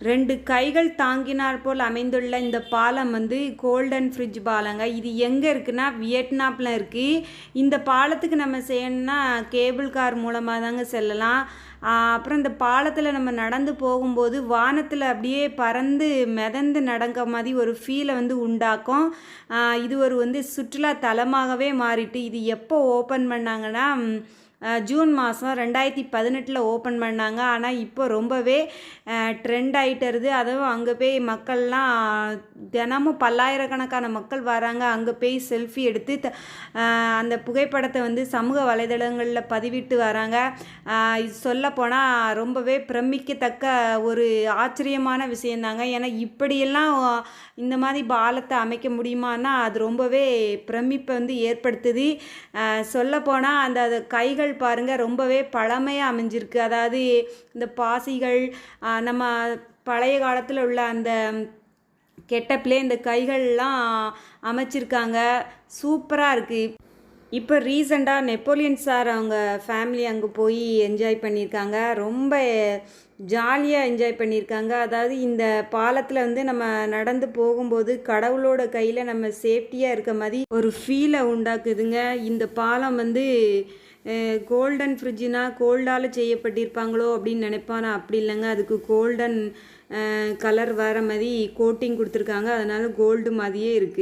2 கைகள் தாங்கினார் போல் அமைந்துள்ள இந்த பாலம் வந்து கோல்டன் ஃப்ரிட்ஜ் பாலங்க. இது எங்கே இருக்குன்னா வியட்நாமில் இருக்குது. இந்த பாலத்துக்கு நம்ம செய்யணும்னா கேபிள் கார் மூலமாக தாங்க செல்லலாம். அப்புறம் இந்த பாலத்தில் நம்ம நடந்து போகும்போது வானத்தில் அப்படியே பறந்து மிதந்து நடக்க மாதிரி ஒரு ஃபீலை வந்து உண்டாக்கும். இது ஒரு வந்து சுற்றுலா தலமாகவே மாறிட்டு. இது எப்போ ஓப்பன் பண்ணாங்கன்னா ஜூன் மாதம் 2018 ஓப்பன் பண்ணாங்க. ஆனால் இப்போ ரொம்பவே ட்ரெண்ட் ஆகிட்டுருது. அதுவும் அங்கே போய் மக்கள்லாம் தினமும் பல்லாயிரக்கணக்கான மக்கள் வராங்க. அங்கே போய் செல்ஃபி எடுத்து அந்த புகைப்படத்தை வந்து சமூக வலைதளங்களில் பதிவிட்டு வராங்க. இது சொல்லப்போனால் ரொம்பவே பிரமிக்கத்தக்க ஒரு ஆச்சரியமான விஷயந்தாங்க. ஏன்னா இப்படியெல்லாம் இந்த மாதிரி பாலத்தை அமைக்க முடியுமான்னா அது ரொம்பவே பிரமிப்பை வந்து ஏற்படுத்துது. சொல்லப்போனால் அந்த கைகள் பாருங்கள் ரொம்பவே பழமையாக அமைஞ்சிருக்கு. அதாவது இந்த பாசிகள் நம்ம பழைய காலத்தில் உள்ள அந்த கெட்டப்லே இந்த கைகள்லாம் அமைச்சிருக்காங்க. சூப்பராக இருக்குது. இப்போ ரீசெண்டாக நெப்போலியன் சார் அவங்க ஃபேமிலி அங்கே போய் என்ஜாய் பண்ணியிருக்காங்க. ரொம்ப ஜாலியாக என்ஜாய் பண்ணியிருக்காங்க. அதாவது இந்த பாலத்தில் வந்து நம்ம நடந்து போகும்போது கடவுளோட கையில் நம்ம சேஃப்டியாக இருக்க மாதிரி ஒரு ஃபீலை உண்டாக்குதுங்க. இந்த பாலம் வந்து கோல்டன் ஃப்ரிட்ஜுனா கோல்டால் செய்யப்பட்டிருப்பாங்களோ அப்படின்னு நினைப்பானா, அப்படி இல்லைங்க. அதுக்கு கோல்டன் கலர் வர மாதிரி கோட்டிங் கொடுத்துருக்காங்க. அதனால் கோல்டு மாதிரியே இருக்குது.